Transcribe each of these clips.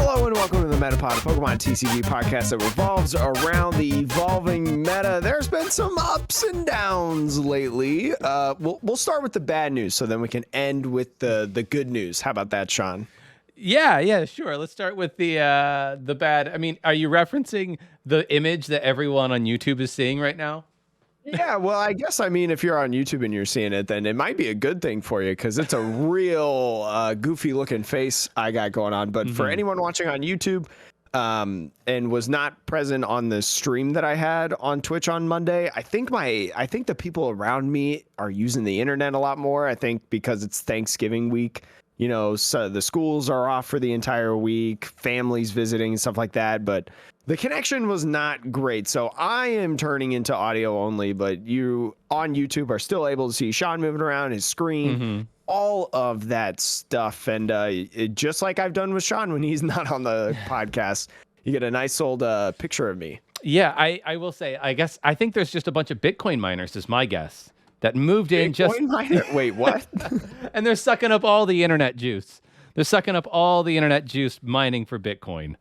Hello and welcome to the Metapod, a Pokemon TCG podcast that revolves around the evolving meta. There's been some ups and downs lately. We'll start with the bad news, so then we can end with the good news. How about that, Sean? Yeah, sure. Let's start with the bad. I mean, are you referencing the image that everyone on YouTube is seeing right now? Yeah, well, I guess, if you're on YouTube and you're seeing it, then it might be a good thing for you because it's a real goofy looking face I got going on. But for anyone watching on YouTube and was not present on the stream that I had on Twitch on Monday, I think the people around me are using the internet a lot more. I think because it's Thanksgiving week, so the schools are off for the entire week, families visiting and stuff like that. But the connection was not great, so I am turning into audio only, but you on YouTube are still able to see Sean moving around his screen, all of that stuff. And just like I've done with Sean when he's not on the podcast, you get a nice old picture of me. Yeah, I will say, I think there's just a bunch of Bitcoin miners, is my guess, that moved in Bitcoin miner? Wait, what? And they're sucking up all the internet juice. They're sucking up all the internet juice mining for Bitcoin.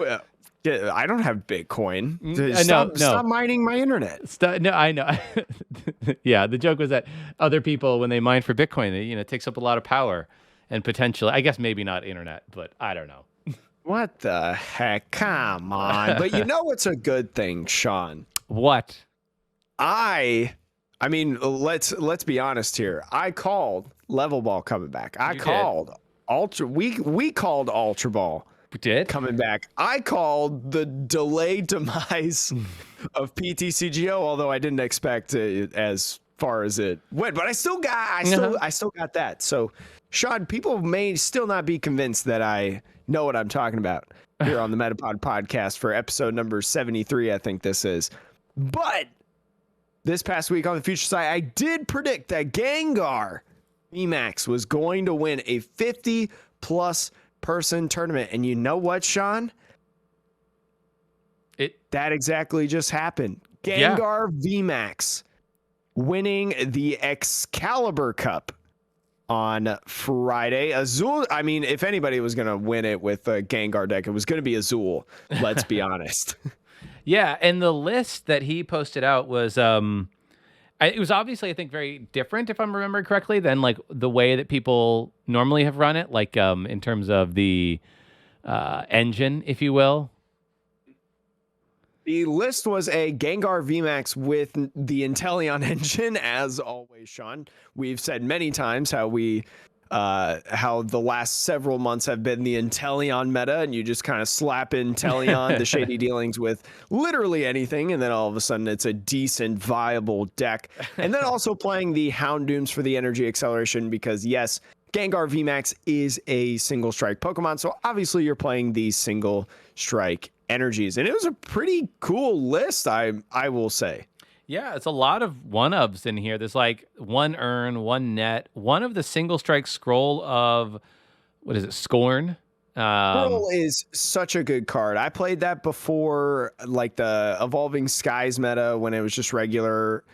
Well, I don't have Bitcoin. No. Stop mining my internet. No, I know. Yeah, the joke was that other people, when they mine for Bitcoin, it takes up a lot of power and potentially, I guess maybe not internet, but I don't know. What the heck? Come on. But you know what's a good thing, Sean? What? let's be honest here. I called Level Ball coming back. We called Ultra Ball. Did coming back. I called the delayed demise of PTCGO, although I didn't expect it as far as it went, but I still got that. So, Sean, people may still not be convinced that I know what I'm talking about here on the Metapod podcast for episode number 73, I think this is. But this past week on the Future Side, I did predict that Gengar VMAX was going to win a 50+ person tournament, and you know what, Sean? That exactly just happened. Gengar VMAX winning the Excalibur Cup on Friday. Azul, if anybody was going to win it with a Gengar deck, it was going to be Azul. Let's be honest. Yeah, and the list that he posted out was it was obviously, I think, very different, if I'm remembering correctly, than like the way that people normally have run it, like in terms of the engine, if you will. The list was a Gengar VMAX with the Inteleon engine, as always, Sean. We've said many times how how the last several months have been the Inteleon meta, and you just kind of slap in Inteleon, the shady dealings with literally anything, and then all of a sudden it's a decent, viable deck. And then also playing the Houndooms for the energy acceleration, because yes, Gengar VMAX is a single strike Pokemon, so obviously you're playing these single strike energies, and it was a pretty cool list, I will say. Yeah, it's a lot of one-ofs in here. There's like one Urn, one Net, one of the single strike scroll of, what is it, Scorn? Scroll is such a good card. I played that before, like the Evolving Skies meta when it was just regular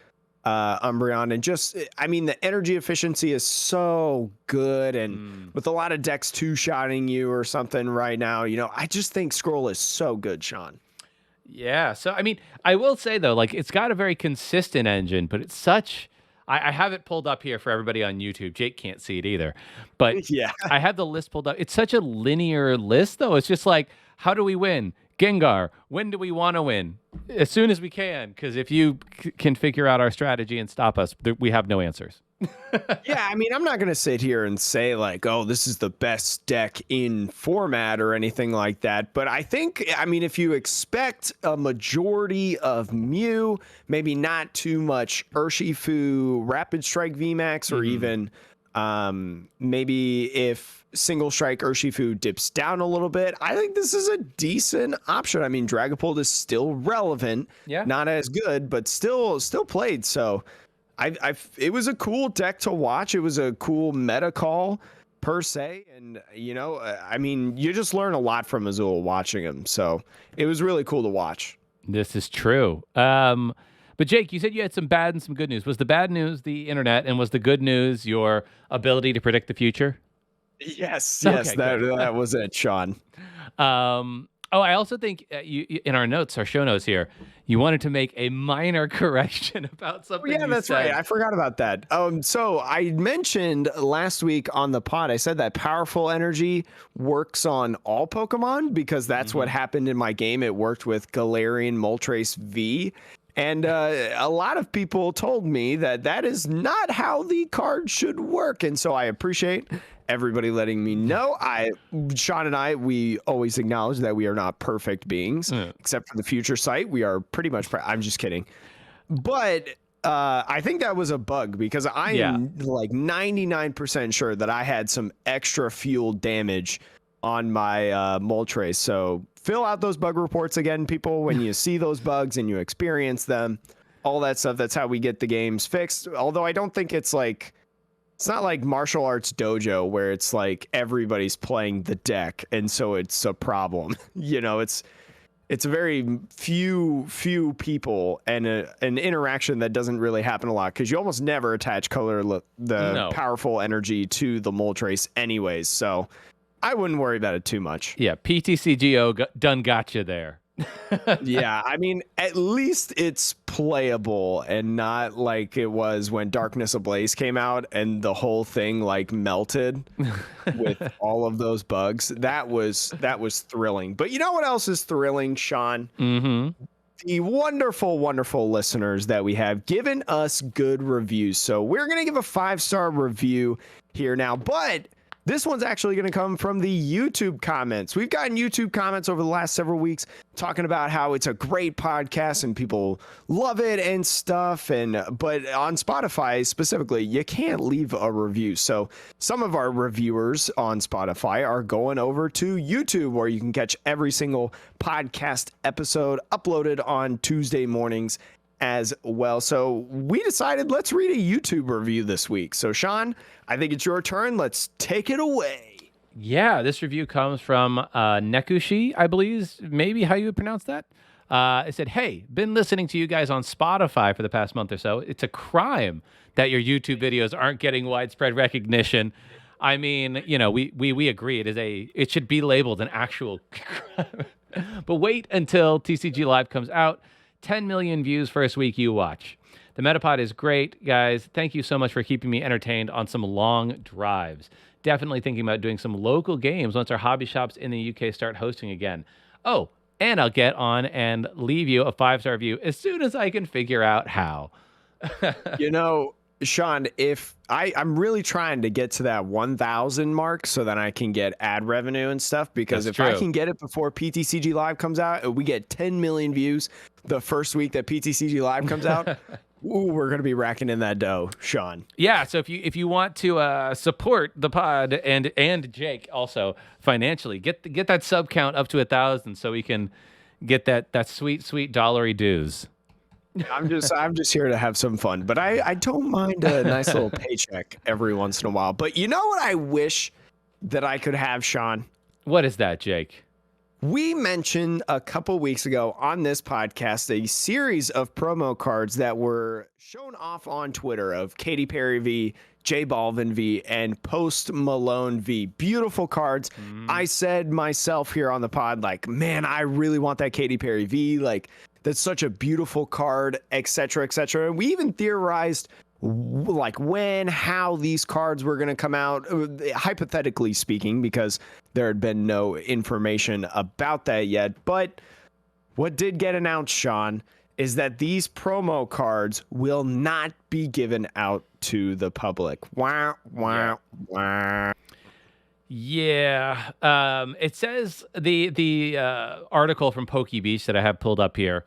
Umbreon, and just, the energy efficiency is so good, and with a lot of decks two-shotting you or something right now, I just think Scroll is so good, Sean. Yeah, so I will say though, like it's got a very consistent engine, but it's such. I have it pulled up here for everybody on YouTube. Jake can't see it either, but yeah, I have the list pulled up. It's such a linear list, though. It's just like, how do we win? Gengar, when do we want to win? As soon as we can, because if you can figure out our strategy and stop us, we have no answers. Yeah, I'm not going to sit here and say like, oh, this is the best deck in format or anything like that. But I think, if you expect a majority of Mew, maybe not too much Urshifu Rapid Strike VMAX, or even maybe if single strike Urshifu dips down a little bit, I think this is a decent option. Dragapult is still relevant, not as good, but still played. So it was a cool deck to watch. It was a cool meta call per se. And, you just learn a lot from Azul watching him. So it was really cool to watch. This is true. But Jake, you said you had some bad and some good news. Was the bad news the internet, and was the good news your ability to predict the future? Yes, yes, Okay, good. that was it, Sean. I also think in our notes, our show notes here, you wanted to make a minor correction about Oh, something yeah, you that's right. said. I forgot about that. So I mentioned last week on the pod, I said that powerful energy works on all Pokemon because that's what happened in my game. It worked with Galarian Moltres V. And a lot of people told me that that is not how the card should work. And so I appreciate everybody letting me know. Sean and I, we always acknowledge that we are not perfect beings, except for the future sight. We are pretty much, I'm just kidding. But I think that was a bug because I am like 99% sure that I had some extra fuel damage on my Moltres. So fill out those bug reports again, people, when you see those bugs and you experience them, all that stuff. That's how we get the games fixed. Although I don't think it's not like Martial Arts Dojo where it's like everybody's playing the deck and so it's a problem. It's a very few people and an interaction that doesn't really happen a lot because you almost never attach the powerful energy to the Moltres anyways. So I wouldn't worry about it too much. Yeah, PTCGO done got you there. Yeah, I mean, at least it's playable and not like it was when Darkness Ablaze came out and the whole thing like melted with all of those bugs. That was thrilling. But you know what else is thrilling, Sean? The wonderful, wonderful listeners that we have given us good reviews. So we're going to give a 5-star review here now, but this one's actually going to come from the YouTube comments. We've gotten YouTube comments over the last several weeks talking about how it's a great podcast and people love it and stuff. But on Spotify specifically, you can't leave a review. So some of our reviewers on Spotify are going over to YouTube where you can catch every single podcast episode uploaded on Tuesday mornings as well. So we decided let's read a YouTube review this week. So Sean, I think it's your turn. Let's take it away. Yeah, this review comes from Nekushi, I believe is maybe how you would pronounce that. It said, "Hey, been listening to you guys on Spotify for the past month or so. It's a crime that your YouTube videos aren't getting widespread recognition." I mean, we agree it should be labeled an actual crime. But wait until TCG Live comes out. 10 million views first week you watch. The Metapod is great, guys. Thank you so much for keeping me entertained on some long drives. Definitely thinking about doing some local games once our hobby shops in the UK start hosting again. Oh, and I'll get on and leave you a 5-star review as soon as I can figure out how. Sean, if I'm really trying to get to that 1,000 mark so that I can get ad revenue and stuff, because if I can get it before PTCG Live comes out, we get 10 million views the first week that PTCG Live comes out. Ooh, we're going to be racking in that dough, Sean. Yeah, so if you want to support the pod and Jake also financially, get that sub count up to 1,000 so we can get that sweet dollary dues. I'm just here to have some fun, but I don't mind a nice little paycheck every once in a while. But you know what I wish that I could have, Sean? What is that, Jake? We mentioned a couple weeks ago on this podcast a series of promo cards that were shown off on Twitter of Katy Perry V, J Balvin V, and Post Malone V. Beautiful cards. I said myself here on the pod, like, man, I really want that Katy Perry V. Like, that's such a beautiful card, etc., etc. And we even theorized like when, how these cards were going to come out, hypothetically speaking, because there had been no information about that yet. But what did get announced, Sean, is that these promo cards will not be given out to the public. Wah, wah, wah. Yeah. It says the article from Pokey Beach that I have pulled up here.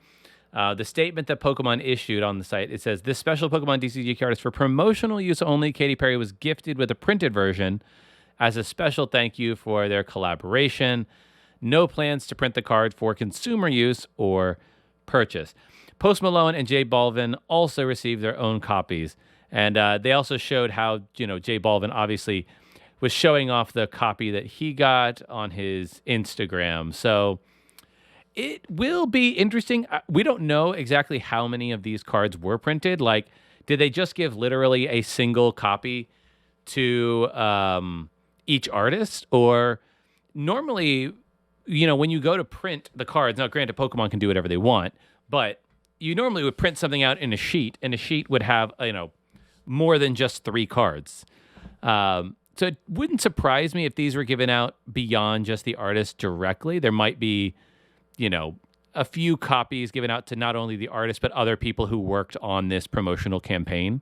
The statement that Pokemon issued on the site, it says, this special Pokemon DCG card is for promotional use only. Katy Perry was gifted with a printed version as a special thank you for their collaboration. No plans to print the card for consumer use or purchase. Post Malone and J Balvin also received their own copies. And they also showed how, J Balvin obviously was showing off the copy that he got on his Instagram. So it will be interesting. We don't know exactly how many of these cards were printed. Like, did they just give literally a single copy to each artist, or normally, when you go to print the cards, now granted, Pokemon can do whatever they want, but you normally would print something out in a sheet, and a sheet would have, more than just 3 cards. So it wouldn't surprise me if these were given out beyond just the artist directly. There might be, a few copies given out to not only the artist, but other people who worked on this promotional campaign.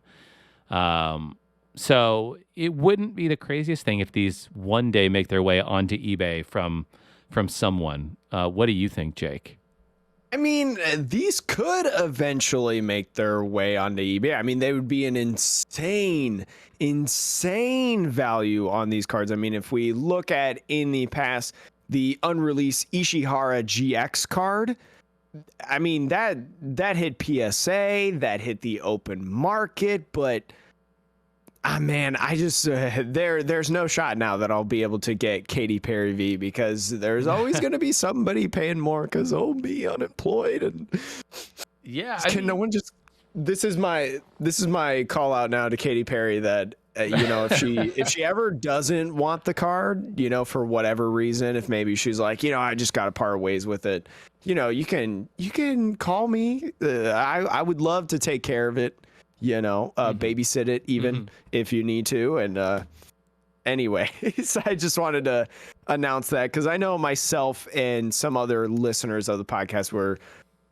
So it wouldn't be the craziest thing if these one day make their way onto eBay from someone. What do you think, Jake? I mean, these could eventually make their way onto eBay. I mean, they would be an insane value on these cards. I mean, if we look at in the past, the unreleased Ishihara GX card, I mean, that hit PSA, that hit the open market, but man, I just there's no shot now that I'll be able to get Katy Perry V, because there's always going to be somebody paying more because I'll be unemployed. And yeah, no one just this is my call out now to Katy Perry that if she ever doesn't want the card, for whatever reason, if maybe she's like, I just got to part ways with it, you can call me. I would love to take care of it. Babysit it even if you need to. And anyways, I just wanted to announce that because I know myself and some other listeners of the podcast were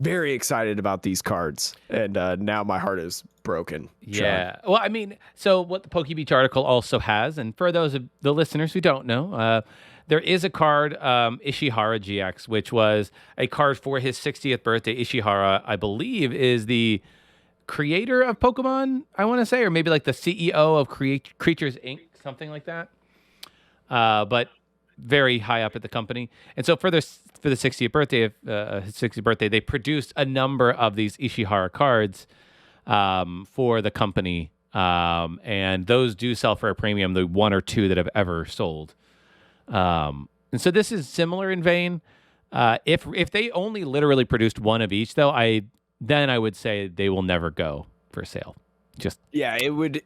very excited about these cards. And now my heart is broken. Yeah. Sean. Well, I mean, so what the PokeBeach article also has, and for those of the listeners who don't know, there is a card, Ishihara GX, which was a card for his 60th birthday. Ishihara, I believe, is the creator of Pokemon, I want to say, or maybe like the CEO of Creatures Inc., something like that. But very high up at the company. And so for the 60th birthday of his 60th birthday, they produced a number of these Ishihara cards for the company, and those do sell for a premium. The 1 or 2 that have ever sold. And so this is similar in vein. If they only literally produced 1 of each, though, then I would say they will never go for sale. It would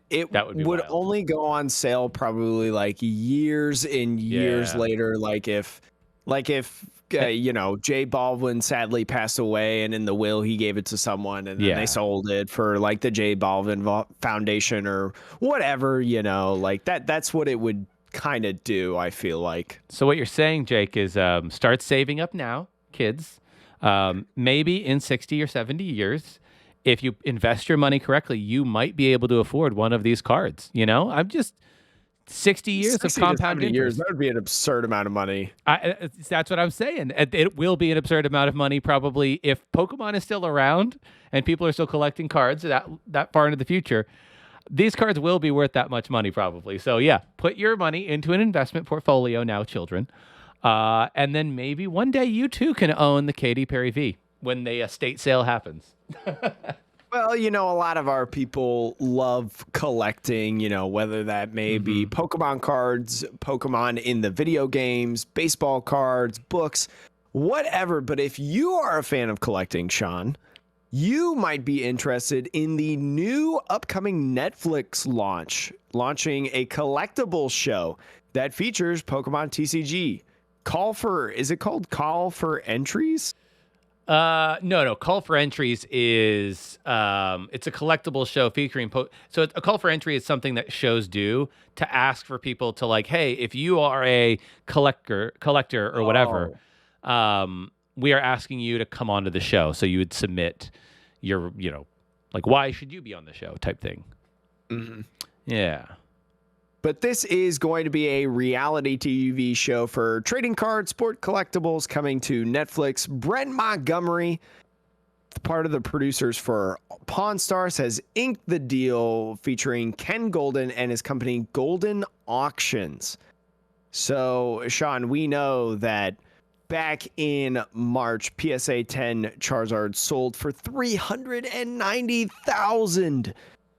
only go on sale probably like years and years later. Like if J Baldwin sadly passed away, and in the will he gave it to someone, and then they sold it for like the J Baldwin Foundation or whatever, like that's what it would kind of do, I feel like. So what you're saying, Jake, is start saving up now, kids. Maybe in 60 or 70 years, if you invest your money correctly, you might be able to afford one of these cards. I'm just 60 years of compound interest. Years, that would be an absurd amount of money. That's what I'm saying. It will be an absurd amount of money probably if Pokemon is still around and people are still collecting cards that far into the future. These cards will be worth that much money probably. So yeah, put your money into an investment portfolio now, children. And then maybe one day you too can own the Katy Perry V when the estate sale happens. Well, a lot of our people love collecting, whether that may be Pokemon cards, Pokemon in the video games, baseball cards, books, whatever. But if you are a fan of collecting, Sean, you might be interested in the new upcoming Netflix launching a collectible show that features Pokemon TCG. Is it called Call for Entries? No. Call for Entries is it's a collectible show featuring so a call for entry is something that shows do to ask for people to like, hey, if you are a collector or whatever, we are asking you to come onto the show. So you would submit your, like, why should you be on the show type thing. Mm-hmm. Yeah. But this is going to be a reality TV show for trading cards, sport collectibles, coming to Netflix. Brent Montgomery, part of the producers for Pawn Stars, has inked the deal featuring Ken Goldin and his company Goldin Auctions. So, Sean, we know that back in March, PSA 10 Charizard sold for $390,000.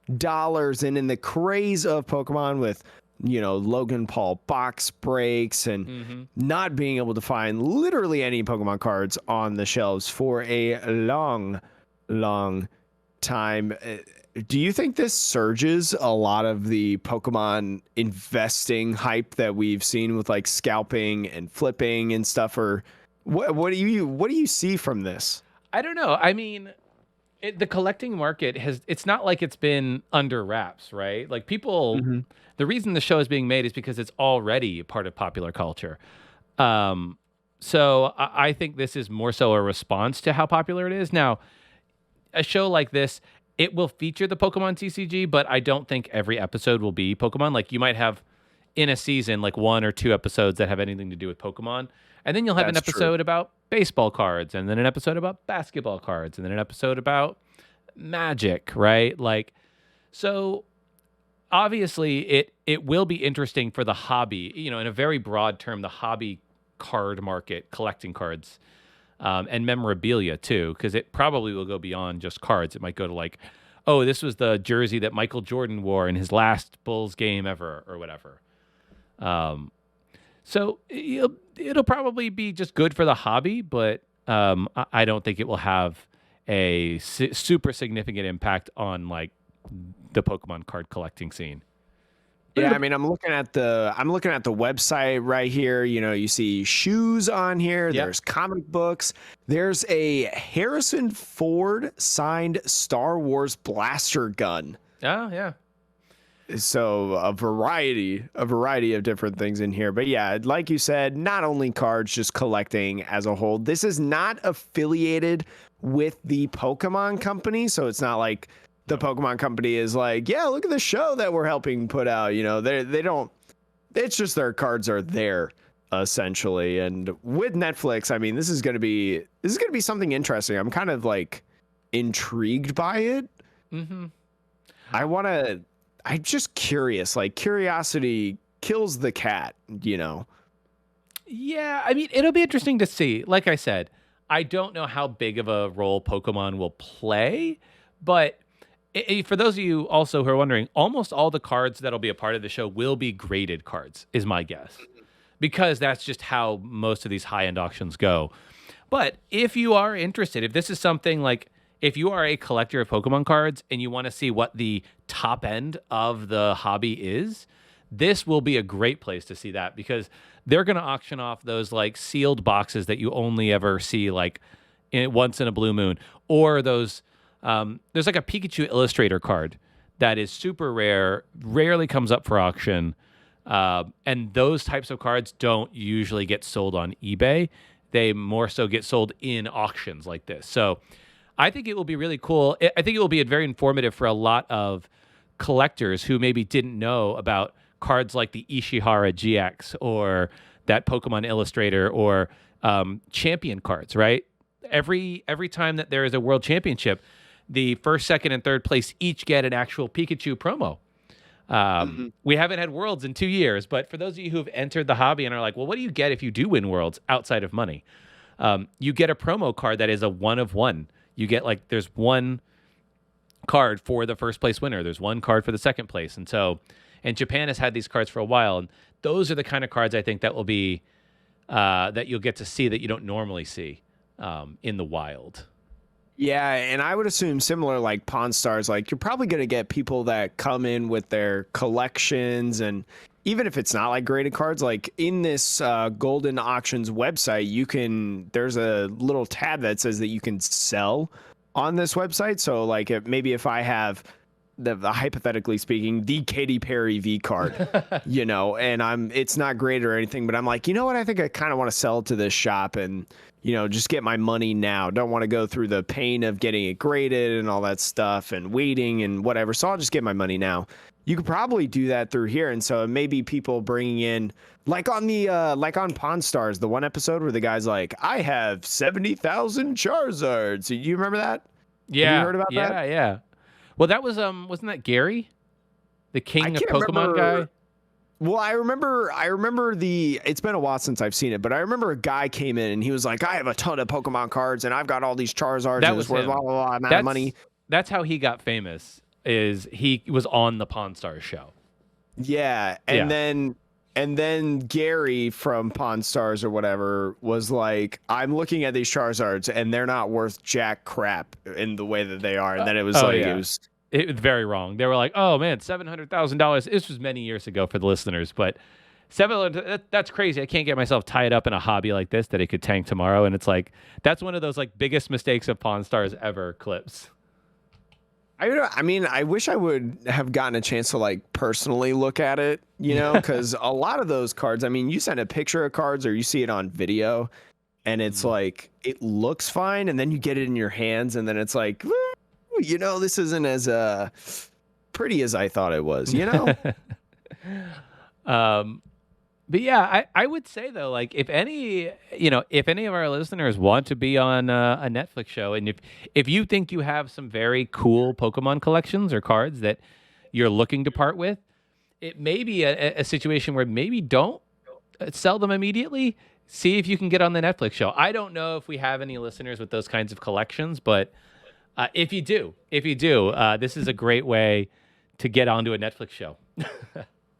And in the craze of Pokemon with, Logan Paul box breaks and not being able to find literally any Pokemon cards on the shelves for a long time, do you think this surges a lot of the Pokemon investing hype that we've seen with like scalping and flipping and stuff, or what do you see from this? I don't know. I mean, the collecting market it's not like it's been under wraps, right? Like people, the reason the show is being made is because it's already part of popular culture. So I think this is more so a response to how popular it is. Now, a show like this, it will feature the Pokemon TCG, but I don't think every episode will be Pokemon. Like you might have in a season, like 1 or 2 episodes that have anything to do with Pokemon. And then you'll have an episode about baseball cards, and then an episode about basketball cards, and then an episode about Magic, right? Like, so obviously it will be interesting for the hobby, in a very broad term, the hobby card market, collecting cards, and memorabilia too, because it probably will go beyond just cards. It might go to like, oh, this was the jersey that Michael Jordan wore in his last Bulls game ever, or whatever. So it'll probably be just good for the hobby, but I don't think it will have a super significant impact on like the Pokemon card collecting scene. Yeah, I mean, I'm looking at the website right here. You see shoes on here. Yep. There's comic books. There's a Harrison Ford signed Star Wars blaster gun. Oh, yeah. So a variety of different things in here. But yeah, like you said, not only cards, just collecting as a whole. This is not affiliated with the Pokemon company, so it's not like the Pokemon company is like, yeah, look at the show that we're helping put out. They don't. It's just their cards are there essentially. And with Netflix, I mean, this is gonna be something interesting. I'm kind of like intrigued by it. I'm just curious. Like curiosity kills the cat. Yeah, I mean, it'll be interesting to see. Like I said, I don't know how big of a role Pokemon will play, but for those of you also who are wondering, almost all the cards that'll be a part of the show will be graded cards, is my guess, because that's just how most of these high-end auctions go. But if you are interested, if this is something like, if you are a collector of Pokemon cards and you want to see what the top end of the hobby is, this will be a great place to see that, because they're going to auction off those like sealed boxes that you only ever see like once in a blue moon, or those there's like a Pikachu Illustrator card that is super rare, rarely comes up for auction. And those types of cards don't usually get sold on eBay. They more so get sold in auctions like this. So I think it will be really cool. I think it will be very informative for a lot of collectors who maybe didn't know about cards like the Ishihara GX or that Pokemon Illustrator or champion cards, right? Every time that there is a world championship, the first, second, and third place each get an actual Pikachu promo. We haven't had Worlds in 2 years, but for those of you who have entered the hobby and are like, well, what do you get if you do win Worlds outside of money? You get a promo card that is a 1 of 1. You get like, there's one card for the first place winner. There's one card for the second place. And Japan has had these cards for a while. And those are the kind of cards I think that will be, that you'll get to see that you don't normally see in the wild. Yeah, and I would assume similar like Pawn Stars, like you're probably going to get people that come in with their collections, and even if it's not like graded cards, like in this Goldin Auctions website, there's a little tab that says that you can sell on this website. So like maybe if I have the hypothetically speaking, the Katy Perry V card, and it's not graded or anything, but I'm like, what? I think I kind of want to sell it to this shop and, just get my money now. Don't want to go through the pain of getting it graded and all that stuff and waiting and whatever. So I'll just get my money now. You could probably do that through here. And so maybe people bringing in like on Pawn Stars, the one episode where the guy's like, I have 70,000 Charizards. You remember that? Yeah. Have you heard about that? Yeah. Well, that was wasn't that Gary, the king of Pokemon guy? Well, I remember it's been a while since I've seen it, but I remember a guy came in and he was like, I have a ton of Pokemon cards and I've got all these Charizards. That was worth blah, blah, blah, amount of money. That's how he got famous, is he was on the Pawn Stars show. Yeah. And then Gary from Pawn Stars or whatever was like, I'm looking at these Charizards and they're not worth jack crap in the way that they are. And then it was It was very wrong. They were like, "Oh man, $700,000." This was many years ago for the listeners, but 700. That's crazy. I can't get myself tied up in a hobby like this that it could tank tomorrow. And it's like that's one of those like biggest mistakes of Pawn Stars ever clips. I mean, I wish I would have gotten a chance to like personally look at it, because a lot of those cards. I mean, you send a picture of cards or you see it on video, and it's like it looks fine, and then you get it in your hands, and then it's like. This isn't as pretty as I thought it was, But yeah, I would say though, like if any of our listeners want to be on a Netflix show, and if you think you have some very cool Pokemon collections or cards that you're looking to part with, it may be a situation where maybe don't sell them immediately. See if you can get on the Netflix show. I don't know if we have any listeners with those kinds of collections, but if you do, this is a great way to get onto a Netflix show.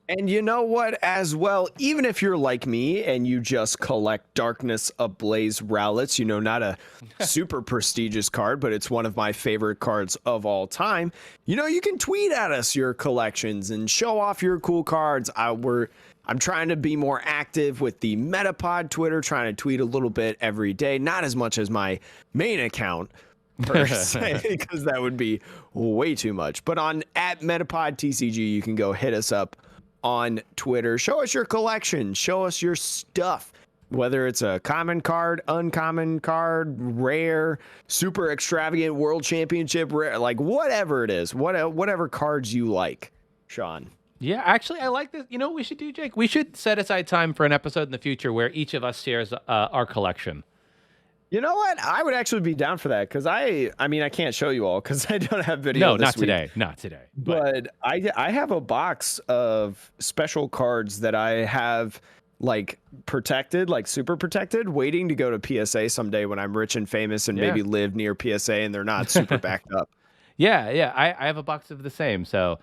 And you know what, as well, even if you're like me and you just collect Darkness Ablaze Rowlets, not a super prestigious card, but it's one of my favorite cards of all time, you can tweet at us your collections and show off your cool cards. I'm trying to be more active with the Metapod Twitter, trying to tweet a little bit every day, not as much as my main account, per se, because that would be way too much. But on @MetapodTCG, you can go hit us up on Twitter. Show us your collection. Show us your stuff. Whether it's a common card, uncommon card, rare, super extravagant world championship, rare, like whatever it is, whatever cards you like, Sean. Yeah, actually, I like this. You know what we should do, Jake? We should set aside time for an episode in the future where each of us shares our collection. You know what? I would actually be down for that because I can't show you all because I don't have video. No, this not week. today. Not today. But I have a box of special cards that I have like protected, like super protected, waiting to go to PSA someday when I'm rich and famous and maybe live near PSA and they're not super backed up. Yeah. I have a box of the same. So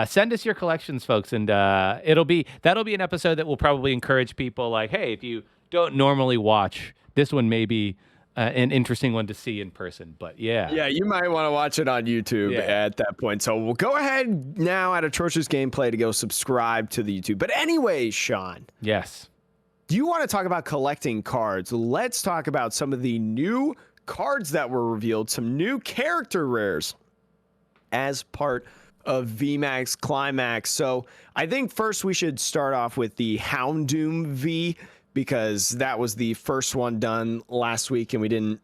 send us your collections, folks, and that'll be an episode that will probably encourage people like, hey, if you don't normally watch, this one may be an interesting one to see in person. But yeah, you might want to watch it on YouTube at that point. So we'll go ahead now at Atrocious Gameplay to go subscribe to the YouTube. But anyway, Sean. Yes. Do you want to talk about collecting cards? Let's talk about some of the new cards that were revealed, some new character rares as part of VMAX Climax. So I think first we should start off with the Houndoom V, because that was the first one done last week, and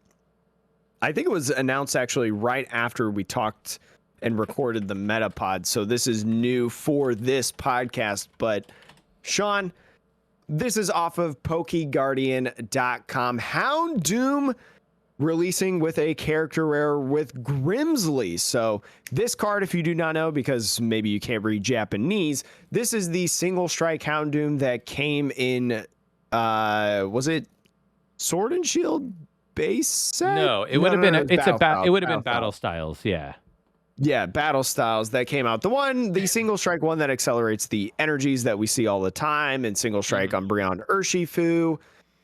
I think it was announced actually right after we talked and recorded the Metapod. So this is new for this podcast. But Sean, this is off of PokeGuardian.com. Houndoom releasing with a character rare with Grimsley. So this card, if you do not know, because maybe you can't read Japanese, this is the single strike Houndoom that came in, was it Sword and Shield base set? No, it would have been Battle Styles. Yeah. Yeah, Battle Styles that came out. The single strike one that accelerates the energies that we see all the time, and single strike on Beyond Urshifu,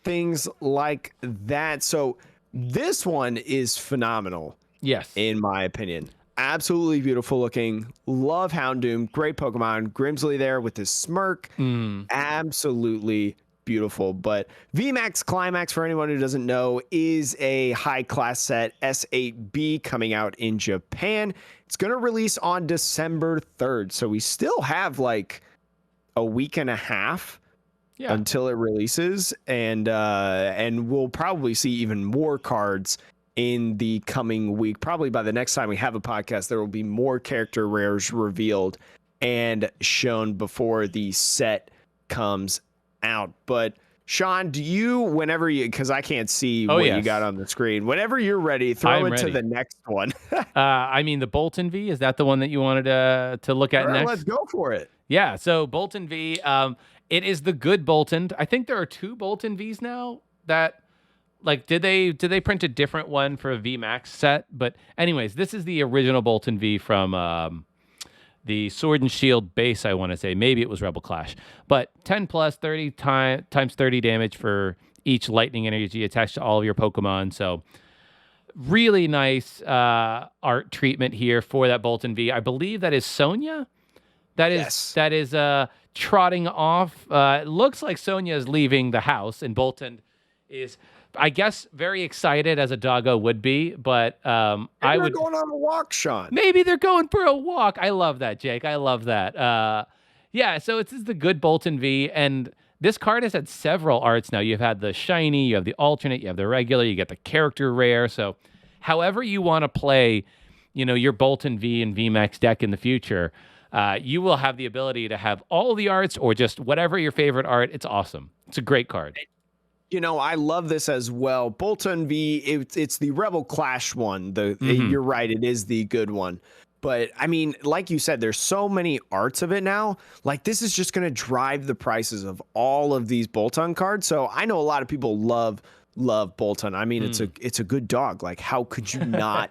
things like that. So this one is phenomenal. Yes. In my opinion. Absolutely beautiful looking. Love Houndoom. Great Pokemon. Grimsley there with his smirk. Absolutely beautiful. But VMAX Climax, for anyone who doesn't know, is a high class set S8B coming out in Japan. It's going to release on December 3rd. So we still have like a week and a half until it releases. And we'll probably see even more cards in the coming week. Probably by the next time we have a podcast, there will be more character rares revealed and shown before the set comes out. But Sean, do you, whenever you, because I can't see what you got on the screen, whenever you're ready, throw it to the next one. I mean, the Bolton V, is that the one that you wanted to look at next? Let's go for it. Yeah, so Bolton V, it is the good Bolton. I think there are two Bolton Vs now that, like, did they print a different one for a VMAX set? But anyways, this is the original Bolton V from the Sword and Shield base, I want to say. Maybe it was Rebel Clash. But 10 plus, 30 times 30 damage for each lightning energy attached to all of your Pokemon. So really nice art treatment here for that Bolton V. I believe that is Sonya. That is trotting off. It looks like Sonya is leaving the house, and Bolton is, I guess, very excited as a doggo would be. But I would going on a walk, Sean. Maybe they're going for a walk. I love that, Jake. I love that. Yeah. So it's the good Bolton V, and this card has had several arts now. You've had the shiny, you have the alternate, you have the regular, you get the character rare. So, however you want to play, your Bolton V and VMAX deck in the future. You will have the ability to have all the arts or just whatever your favorite art. It's awesome. It's a great card. I love this as well. Bolton V, it's the Rebel Clash one. You're right, it is the good one. But I mean, like you said, there's so many arts of it now. Like, this is just going to drive the prices of all of these Bolton cards. So I know a lot of people love Bolton. I mean, it's a good dog. Like, how could you not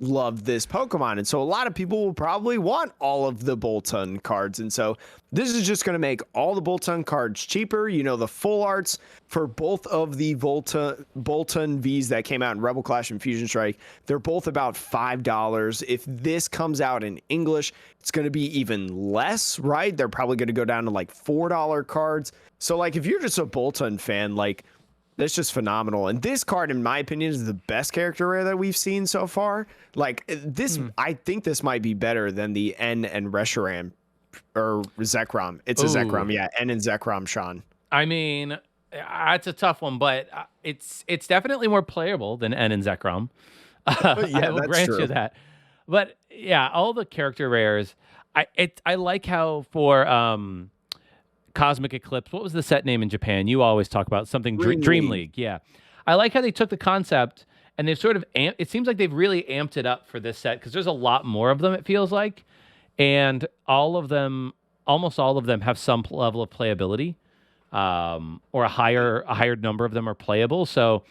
love this Pokemon? And so a lot of people will probably want all of the Bolton cards. And so this is just going to make all the Bolton cards cheaper. The full arts for both of the Bolton Vs that came out in Rebel Clash and Fusion Strike, they're both about $5. If this comes out in English, it's going to be even less, right? They're probably going to go down to like $4 cards. So like, if you're just a Bolton fan, like, that's just phenomenal. And this card, in my opinion, is the best character rare that we've seen so far. Like, this, I think this might be better than the N and Reshiram or Zekrom. It's a Zekrom, yeah. N and Zekrom, Sean. I mean, it's a tough one, but it's definitely more playable than N and Zekrom. Yeah, I will grant you that. But yeah, all the character rares. I like how for Cosmic Eclipse, what was the set name in Japan? You always talk about something Dream League. Yeah. I like how they took the concept and they've sort of it seems like they've really amped it up for this set because there's a lot more of them, it feels like. And almost all of them have some level of playability, or a higher number of them are playable. So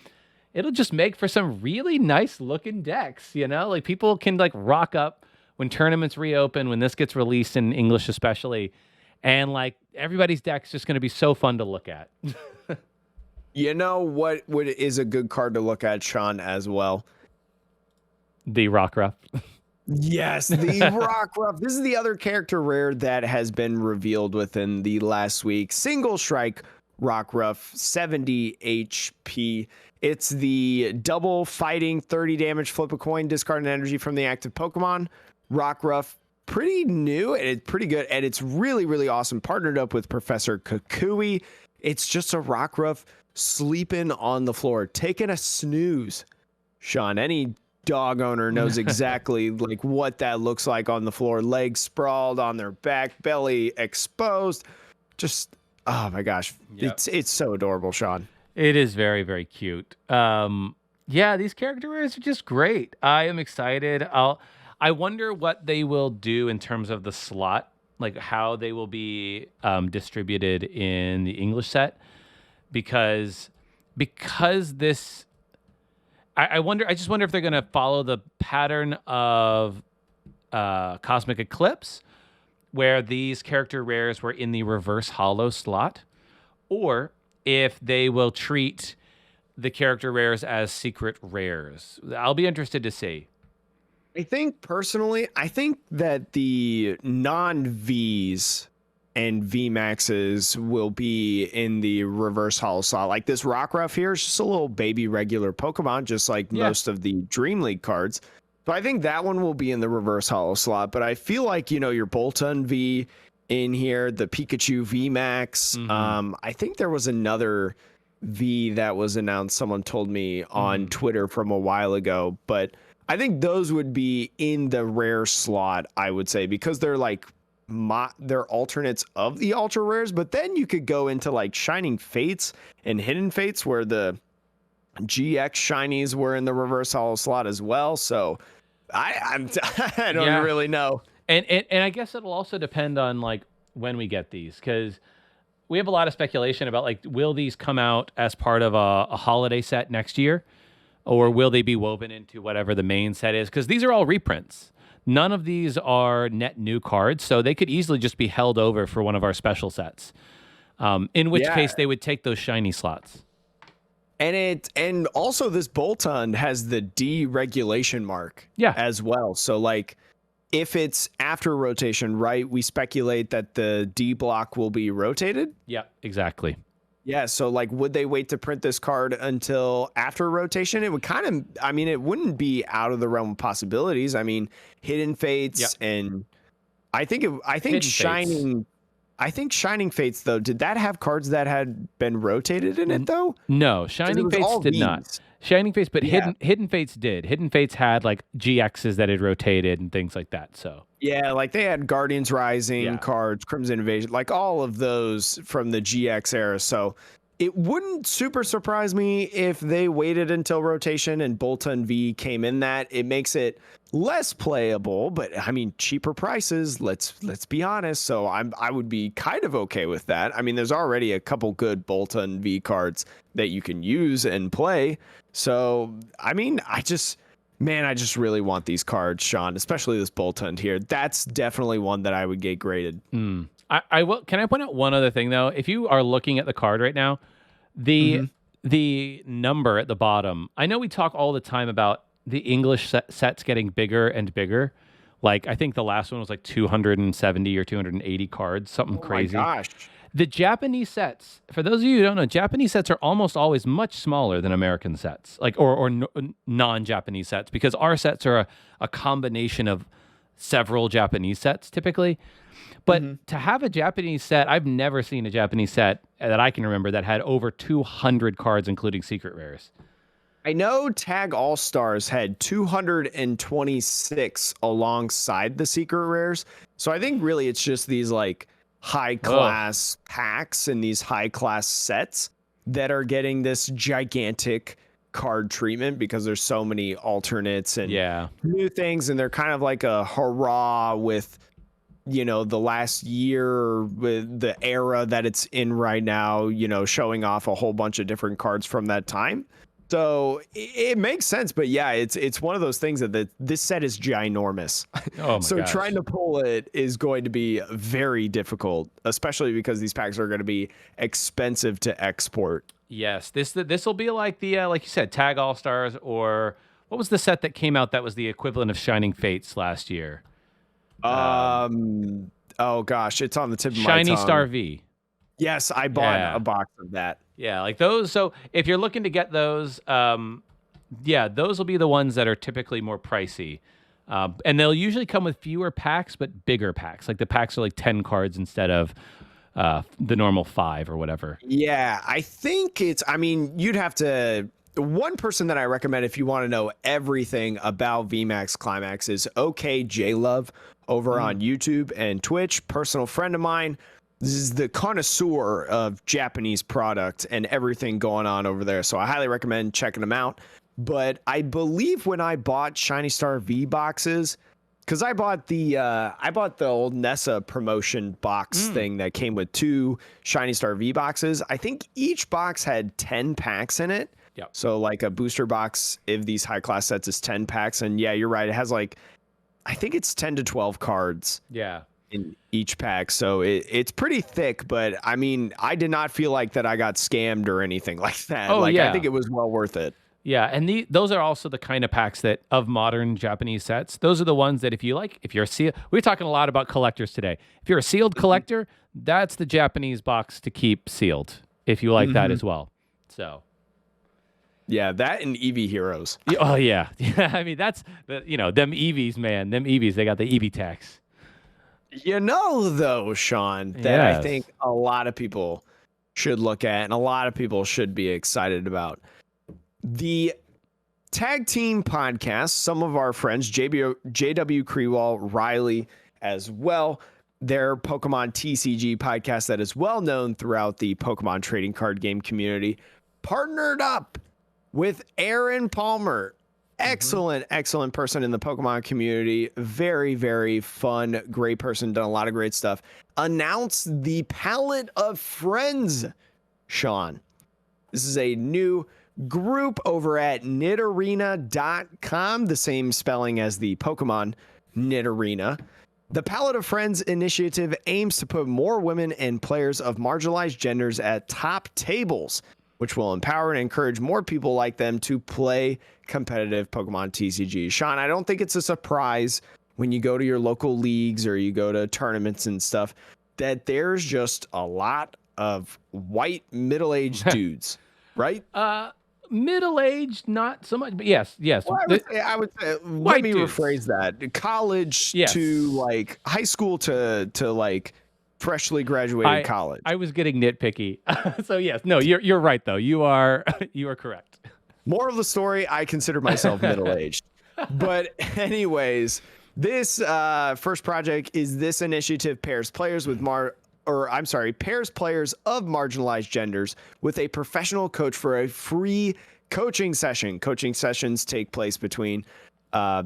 it'll just make for some really nice looking decks, like people can like rock up when tournaments reopen, when this gets released in English, especially. And like everybody's deck's just going to be so fun to look at. What is a good card to look at, Sean, as well? The Rockruff. Yes, the Rockruff. This is the other character rare that has been revealed within the last week. Single strike Rockruff, 70 HP. It's the double fighting, 30 damage, flip a coin, discard an energy from the active Pokemon. Rockruff. Pretty new and it's pretty good, and it's really, really awesome. Partnered up with Professor Kukui. It's just a Rockruff sleeping on the floor, taking a snooze. Sean, any dog owner knows exactly like what that looks like on the floor. Legs sprawled on their back, belly exposed. Just, oh my gosh, yep. It's so adorable, Sean. It is very, very cute. Yeah, these character rares are just great. I am excited. I wonder what they will do in terms of the slot, like how they will be distributed in the English set, because this, I just wonder if they're going to follow the pattern of Cosmic Eclipse, where these character rares were in the reverse holo slot, or if they will treat the character rares as secret rares. I'll be interested to see. I think that the non-Vs and VMAXs will be in the reverse holo slot. Like this Rockruff here is just a little baby regular Pokemon, just like most of the Dream League cards. So I think that one will be in the reverse holo slot. But I feel like, your Bolton V in here, the Pikachu VMAX. I think there was another V that was announced. Someone told me on Twitter from a while ago, but I think those would be in the rare slot, I would say, because they're like they're alternates of the ultra rares. But then you could go into like Shining Fates and Hidden Fates, where the GX shinies were in the reverse holo slot as well. So I don't really know. And I guess it'll also depend on like when we get these, because we have a lot of speculation about like, will these come out as part of a holiday set next year? Or will they be woven into whatever the main set is? Because these are all reprints. None of these are net new cards, so they could easily just be held over for one of our special sets. In which case, they would take those shiny slots. And also this Bolton has the deregulation mark as well. So like if it's after rotation, right, we speculate that the D block will be rotated. Yeah, exactly. Yeah, so like would they wait to print this card until after rotation? It would kind of, I mean, it wouldn't be out of the realm of possibilities. I mean, Hidden Fates and I think Shining Fates though, did that have cards that had been rotated in it though? No, Shining Fates did not. Shining Fates, but Hidden Fates did. Hidden Fates had like GXs that had rotated and things like that. So yeah, like they had Guardians Rising cards, Crimson Invasion, like all of those from the GX era. So it wouldn't super surprise me if they waited until rotation and Bolton V came in that. It makes it less playable, but I mean cheaper prices, let's be honest. So I would be kind of okay with that. I mean, there's already a couple good Bolton V cards that you can use and play. So I mean, I just really want these cards, Sean, especially this Bolton here. That's definitely one that I would get graded. I will. Can I point out one other thing though? If you are looking at the card right now, the number at the bottom. I know we talk all the time about the English sets getting bigger and bigger. Like I think the last one was like 270 or 280 cards, something crazy. Oh my gosh. The Japanese sets, for those of you who don't know, Japanese sets are almost always much smaller than American sets, like or non-Japanese sets, because our sets are a combination of several Japanese sets typically. But to have a Japanese set, I've never seen a Japanese set that I can remember that had over 200 cards, including secret rares. I know Tag All-Stars had 226 alongside the secret rares. So I think really it's just these like high class packs and these high class sets that are getting this gigantic card treatment because there's so many alternates and new things. And they're kind of like a hurrah with, you know, the last year with the era that it's in right now, you know, showing off a whole bunch of different cards from that time. So it makes sense, but yeah, it's one of those things that this set is ginormous. Oh my so gosh. Trying to pull it is going to be very difficult, especially because these packs are going to be expensive to export. Yes, this will be like the like you said, Tag All Stars, or what was the set that came out that was the equivalent of Shining Fates last year? Oh gosh, it's on the tip of my tongue. Shiny Star V. Yes, I bought a box of that. Yeah, like those. So if you're looking to get those, those will be the ones that are typically more pricey. And they'll usually come with fewer packs, but bigger packs. Like the packs are like 10 cards instead of the normal 5 or whatever. Yeah, I think you'd have to... One person that I recommend if you want to know everything about VMAX Climax is OKJLove over on YouTube and Twitch. Personal friend of mine. This is the connoisseur of Japanese product and everything going on over there. So I highly recommend checking them out. But I believe when I bought Shiny Star V boxes, because I bought the old Nessa promotion box thing that came with 2 Shiny Star V boxes. I think each box had 10 packs in it. Yep. So like a booster box of these high class sets is 10 packs. And yeah, you're right. It has like, I think it's 10 to 12 cards. Yeah. In each pack, so it's pretty thick, but I mean, I did not feel like that I got scammed or anything like that. I think it was well worth it. Yeah, and those are also the kind of packs that of modern Japanese sets. Those are the ones that if you're a seal, we're talking a lot about collectors today. If you're a sealed collector, that's the Japanese box to keep sealed. If you like that as well, so. Yeah, that and Eevee Heroes. Oh yeah, I mean that's them Eevees, man. Them Eevees, they got the Eevee tax. You know, though, Sean, that I think a lot of people should look at and a lot of people should be excited about. The tag team podcast, some of our friends, JW Krewall, Riley as well, their Pokemon TCG podcast that is well known throughout the Pokemon trading card game community, partnered up with Aaron Palmer. Excellent person in the Pokemon community. Very, very fun, great person, done a lot of great stuff. Announced the Palette of Friends, Sean. This is a new group over at Knitterina.com, the same spelling as the Pokemon Knitterina. The Palette of Friends initiative aims to put more women and players of marginalized genders at top tables which will empower and encourage more people like them to play competitive Pokemon TCG. Sean, I don't think it's a surprise when you go to your local leagues or you go to tournaments and stuff that there's just a lot of white middle-aged dudes, right? Middle-aged, not so much, but yes. Well, I would say let me rephrase that. College to like high school to like freshly graduated college. I was getting nitpicky. So yes, no, you're right though. You are correct. Moral of the story, I consider myself middle-aged. But anyways, this first project is this initiative pairs players with pairs players of marginalized genders with a professional coach for a free coaching session. Coaching sessions take place between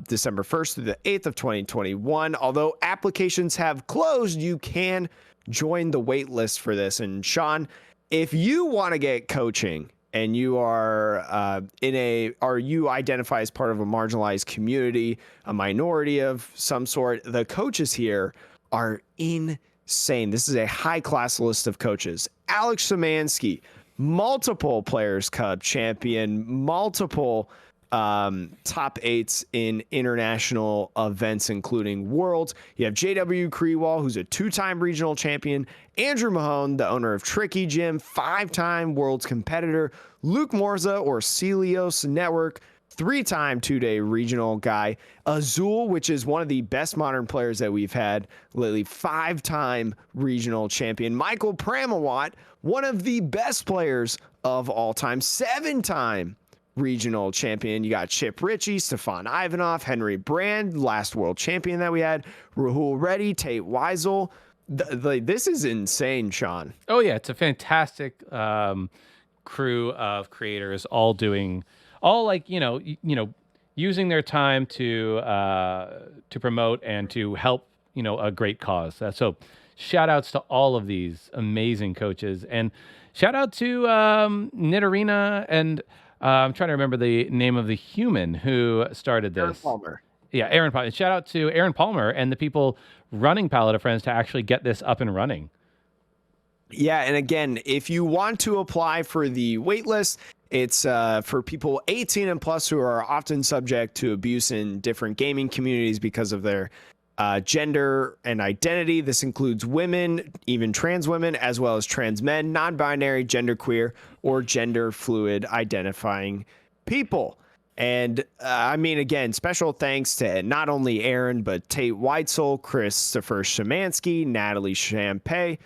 December 1st through the 8th of 2021. Although applications have closed, you can join the wait list for this. And Sean, if you want to get coaching and you are you identify as part of a marginalized community, a minority of some sort, the coaches here are insane. This is a high-class list of coaches. Alex Szymanski, multiple Players Cup champion, multiple top 8s in international events, including Worlds. You have JW Krewall, who's a 2-time regional champion. Andrew Mahone, the owner of Tricky Gym, 5-time Worlds competitor. Luke Morza, or Celios Network, 3-time 2-day regional guy. Azul, which is one of the best modern players that we've had lately, 5-time regional champion. Michael Pramawat, one of the best players of all time, 7-time regional champion. You got Chip Ritchie, Stefan Ivanov, Henry Brand, last world champion that we had, Rahul Reddy, Tate Weisel. This is insane, Sean. Oh yeah, it's a fantastic crew of creators, all like using their time to promote and to help a great cause. So shout outs to all of these amazing coaches, and shout out to Nidorina and I'm trying to remember the name of the human who started this. Aaron Palmer. Yeah, Aaron Palmer. Shout out to Aaron Palmer and the people running Palette of Friends to actually get this up and running. Yeah, and again, if you want to apply for the waitlist, it's for people 18 and plus who are often subject to abuse in different gaming communities because of their gender and identity. This includes women, even trans women, as well as trans men, non-binary, genderqueer, or gender fluid identifying people. And I mean, again, special thanks to not only Aaron, but Tate Weitzel, Christopher Szymanski, Natalie Champay,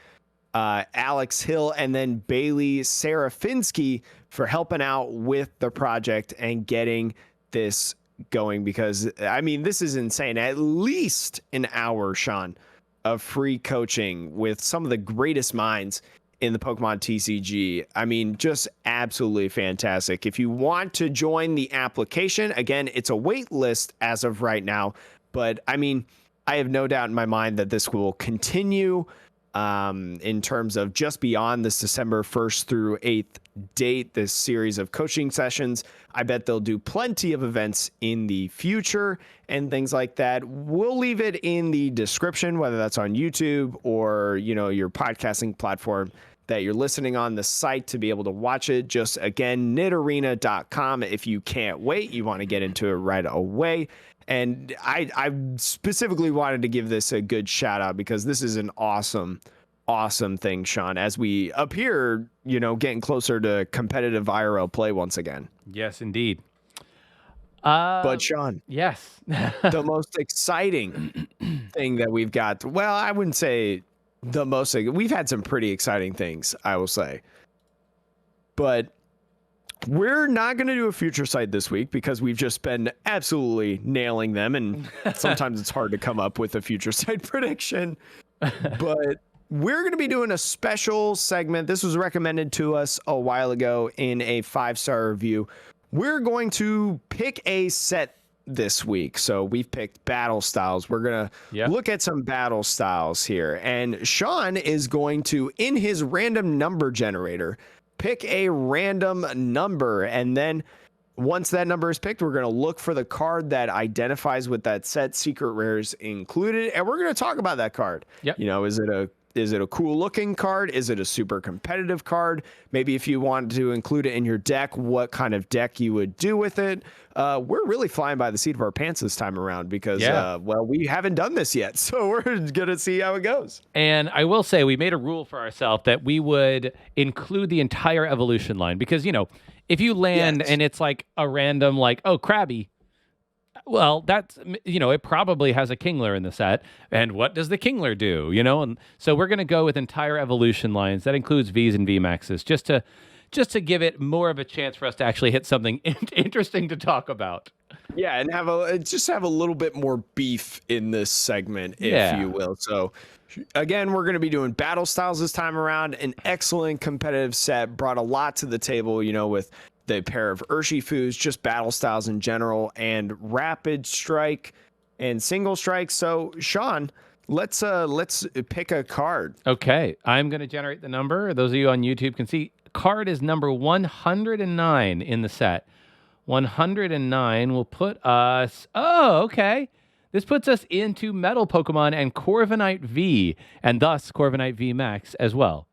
Alex Hill, and then Bailey Serafinsky for helping out with the project and getting this going, because I mean, this is insane. At least an hour, Sean, of free coaching with some of the greatest minds in the Pokemon TCG. I mean, just absolutely fantastic. If you want to join the application, again, it's a wait list as of right now, but I mean, I have no doubt in my mind that this will continue in terms of just beyond this December 1st through 8th date, this series of coaching sessions. I bet they'll do plenty of events in the future and things like that. We'll leave it in the description, whether that's on YouTube or, your podcasting platform that you're listening on, the site to be able to watch it. Just again, nidorina.com. If you can't wait, you want to get into it right away. And I specifically wanted to give this a good shout out because this is an awesome thing, Sean, as we appear, getting closer to competitive IRL play once again. Yes, indeed. But Sean, yes, the most exciting thing that we've got, well, I wouldn't say the most, we've had some pretty exciting things, I will say, but we're not going to do a future sight this week because we've just been absolutely nailing them. And sometimes it's hard to come up with a future sight prediction, but we're going to be doing a special segment. This was recommended to us a while ago in a 5-star review. We're going to pick a set this week. So we've picked battle styles. We're going to look at some battle styles here. And Sean is going to, in his random number generator, pick a random number, and then once that number is picked, we're going to look for the card that identifies with that set, secret rares included, and we're going to talk about that card. Yep. Is it a cool looking card? Is it a super competitive card? Maybe if you want to include it in your deck, what kind of deck you would do with it. We're really flying by the seat of our pants this time around because, well, we haven't done this yet. So we're going to see how it goes. And I will say we made a rule for ourselves that we would include the entire evolution line because, you know, if you land and it's like a random, like, oh, Krabby, well, that's, you know, it probably has a Kingler in the set. And what does the Kingler do? You know, and so we're going to go with entire evolution lines. That includes Vs and VMAXs just to give it more of a chance for us to actually hit something interesting to talk about. Yeah, and have a little bit more beef in this segment, if you will. So again, we're going to be doing battle styles this time around. An excellent competitive set, brought a lot to the table, you know, with the pair of Urshifus, just battle styles in general, and rapid strike and single strike. So Sean, let's pick a card. Okay, I'm going to generate the number. Those of you on YouTube can see card is number 109 in the set. 109 will put us, oh, okay. This puts us into Metal Pokemon and Corviknight V, and thus Corviknight VMAX as well.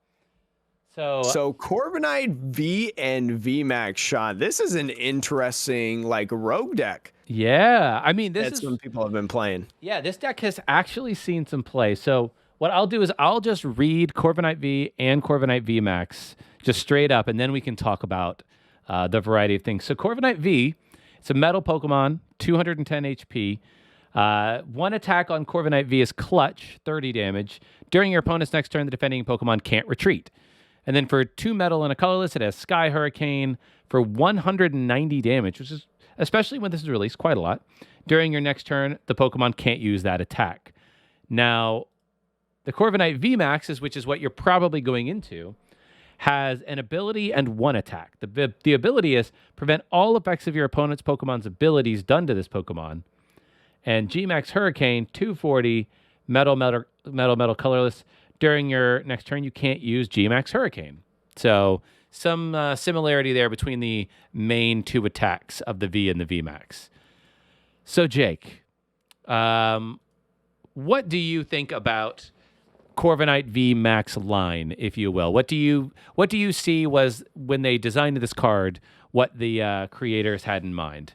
So Corviknight V and VMAX, Sean. This is an interesting, like, rogue deck. Yeah, I mean, that's some people have been playing. Yeah, this deck has actually seen some play. So what I'll do is I'll just read Corviknight V and Corviknight VMAX just straight up, and then we can talk about the variety of things. So Corviknight V, it's a metal Pokemon, 210 HP. One attack on Corviknight V is Clutch, 30 damage. During your opponent's next turn, the defending Pokemon can't retreat. And then for 2 metal and a colorless, it has Sky Hurricane for 190 damage, which is, especially when this is released, quite a lot. During your next turn, the Pokemon can't use that attack. Now, the Corviknight VMAX, which is what you're probably going into, has an ability and 1 attack. The ability is prevent all effects of your opponent's Pokemon's abilities done to this Pokemon. And Gmax Hurricane, 240, metal, colorless. During your next turn, you can't use Gmax Hurricane. So some similarity there between the main 2 attacks of the V and the VMAX. So Jake, what do you think about Corviknight VMAX line, if you will? What do you see was when they designed this card, what the creators had in mind?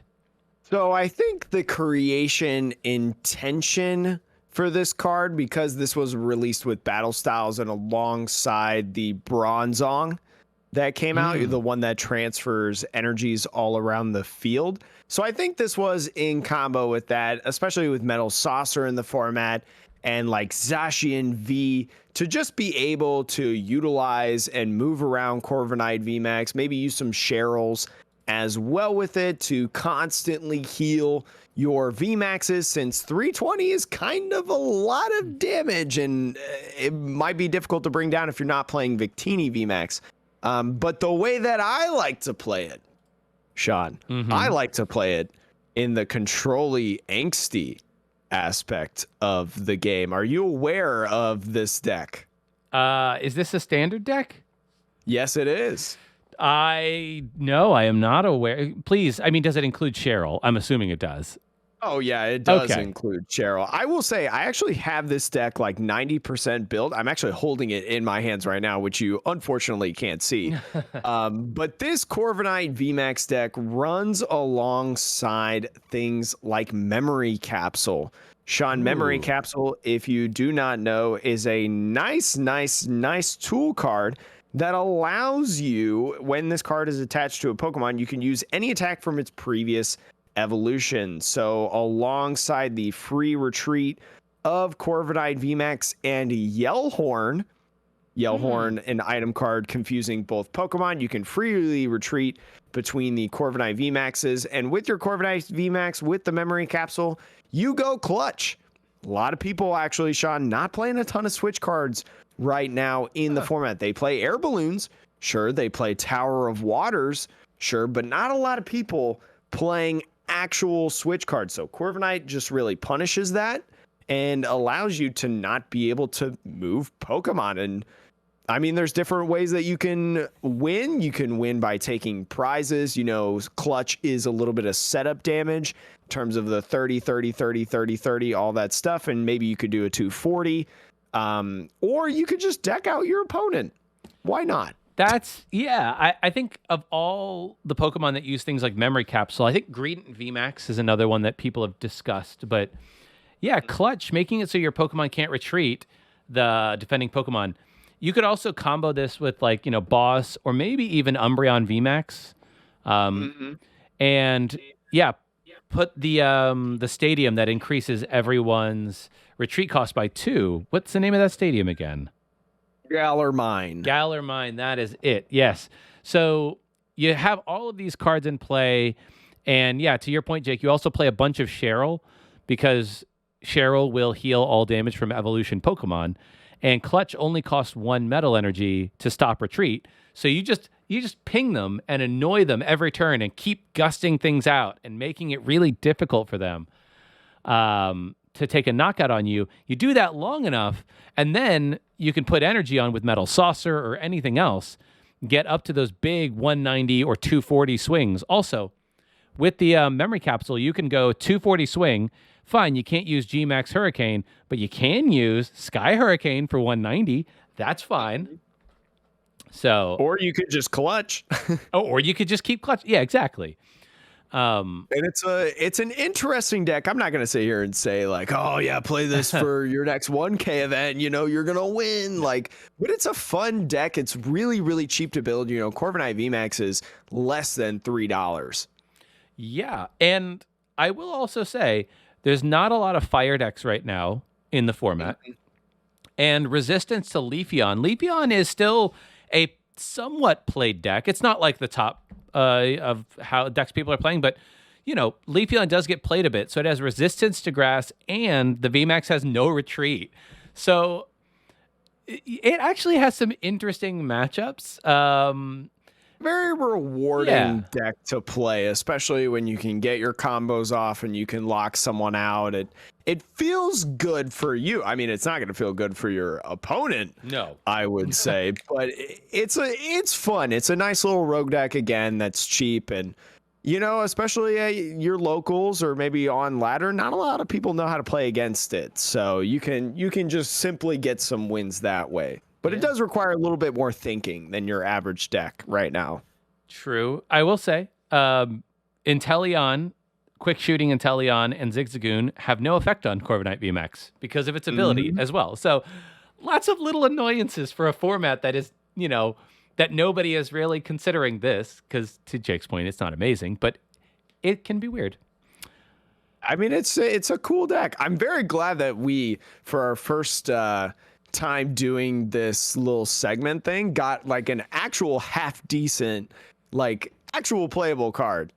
So I think the creation intention for this card, because this was released with battle styles and alongside the Bronzong that came out, the one that transfers energies all around the field. So I think this was in combo with that, especially with Metal Saucer in the format and like Zacian V, to just be able to utilize and move around Corviknight VMAX, maybe use some Cheryls as well with it to constantly heal your VMAXs, since 320 is kind of a lot of damage and it might be difficult to bring down if you're not playing Victini VMAX. But the way that I like to play it, Sean, I like to play it in the control-y, angsty aspect of the game. Are you aware of this deck? Is this a standard deck? Yes, it is. No, I am not aware. Please, I mean, does it include Cheryl? I'm assuming it does. Oh, yeah, it does include Cheryl. I will say I actually have this deck like 90% built. I'm actually holding it in my hands right now, which you unfortunately can't see. But this Corviknight VMAX deck runs alongside things like Memory Capsule. Sean, Memory Capsule, if you do not know, is a nice tool card that allows you, when this card is attached to a Pokemon, you can use any attack from its previous evolution. So alongside the free retreat of Corviknight VMAX and Yellhorn, an item card confusing both Pokemon, you can freely retreat between the Corviknight VMAXs, and with your Corviknight VMAX with the Memory Capsule, you go clutch. A lot of people actually, Sean, not playing a ton of Switch cards right now in the format. They play Air Balloons, sure, they play Tower of Waters, sure, but not a lot of people playing actual Switch cards. So Corviknight just really punishes that and allows you to not be able to move Pokemon. And I mean, there's different ways that you can win. You can win by taking prizes. You know, clutch is a little bit of setup damage in terms of the 30, 30, 30, 30, 30, all that stuff. And maybe you could do a 240. Or you could just deck out your opponent. Why not? I think of all the Pokemon that use things like Memory Capsule, I think Greedent VMAX is another one that people have discussed. But yeah, Clutch, making it so your Pokemon can't retreat, the defending Pokemon. You could also combo this with like, Boss or maybe even Umbreon VMAX. And yeah, put the stadium that increases everyone's retreat cost by 2. What's the name of that stadium again? Gallermine. Gallermine, that is it. Yes. So you have all of these cards in play. And yeah, to your point, Jake, you also play a bunch of Cheryl because Cheryl will heal all damage from evolution Pokemon. And Clutch only costs 1 metal energy to stop retreat. So you just ping them and annoy them every turn and keep gusting things out and making it really difficult for them to take a knockout on you. You do that long enough, and then you can put energy on with Metal Saucer or anything else, get up to those big 190 or 240 swings. Also, with the Memory Capsule, you can go 240 swing. Fine, you can't use G-Max Hurricane, but you can use Sky Hurricane for 190. That's fine. So, or you could just clutch. Or you could just keep clutch. Yeah, exactly. And it's an interesting deck. I'm not going to sit here and say like, oh yeah, play this for your next 1K event. You're going to win. But it's a fun deck. It's really, really cheap to build. Corviknight VMAX is less than $3. Yeah. And I will also say there's not a lot of fire decks right now in the format. And resistance to Leafeon. Leafeon is still a somewhat played deck. It's not like the top of how decks people are playing, but Leafeon does get played a bit. So it has resistance to grass, and the VMAX has no retreat. So it actually has some interesting matchups. Very rewarding deck to play, especially when you can get your combos off and you can lock someone out. It feels good for you. I mean, it's not going to feel good for your opponent. No, I would say, but it's fun. It's a nice little rogue deck again that's cheap, and especially at your locals or maybe on ladder, not a lot of people know how to play against it. So you can just simply get some wins that way. But it does require a little bit more thinking than your average deck right now. True. I will say, Inteleon, Quick Shooting Inteleon, and Zigzagoon have no effect on Corviknight VMAX because of its ability as well. So lots of little annoyances for a format that is, that nobody is really considering this, because to Jake's point, it's not amazing, but it can be weird. I mean, it's a cool deck. I'm very glad that we, for our first time doing this little segment thing, got like an actual half decent, like actual playable card.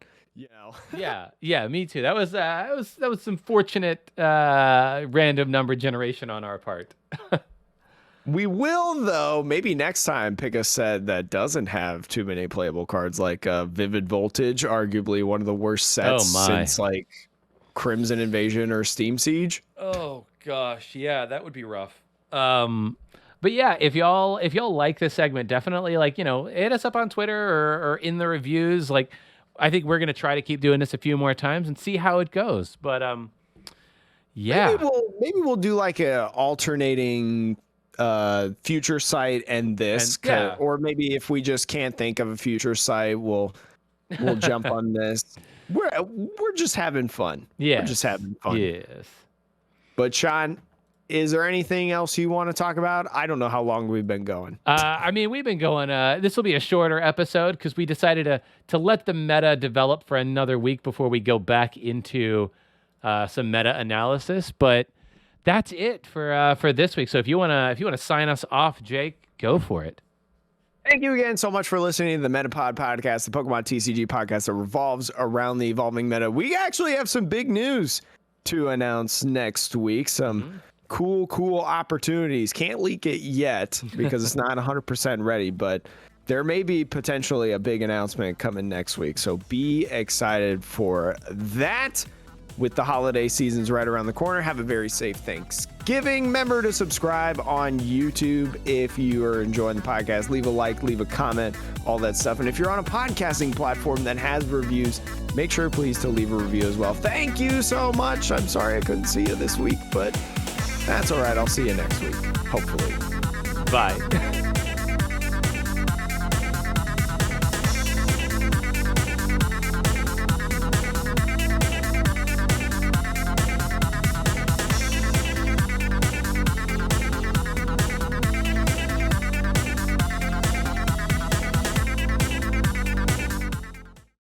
Yeah, me too. That was some fortunate random number generation on our part. We will, though, maybe next time pick a set that doesn't have too many playable cards, like Vivid Voltage, arguably one of the worst sets since like Crimson Invasion or Steam Siege. Oh gosh, yeah, that would be rough. But yeah, if y'all like this segment, definitely hit us up on Twitter or in the reviews. I think we're gonna try to keep doing this a few more times and see how it goes. But yeah, maybe we'll do like a alternating future site and this, or maybe if we just can't think of a future site, we'll jump on this. We're just having fun. Yeah, we're just having fun. Yes. But Sean, is there anything else you want to talk about? I don't know how long we've been going. I mean, we've been going. This will be a shorter episode because we decided to let the meta develop for another week before we go back into some meta analysis. But that's it for this week. So if you wanna sign us off, Jake, go for it. Thank you again so much for listening to the Metapod podcast, the Pokemon TCG podcast that revolves around the evolving meta. We actually have some big news to announce next week. Some cool opportunities. Can't leak it yet because it's not 100% ready, but there may be potentially a big announcement coming next week. So be excited for that. With the holiday seasons right around the corner, have a very safe Thanksgiving. Remember to subscribe on YouTube if you are enjoying the podcast. Leave a like, leave a comment, all that stuff. And if you're on a podcasting platform that has reviews, make sure please to leave a review as well. Thank you so much. I'm sorry I couldn't see you this week, but That's all right. I'll see you next week, hopefully. Bye.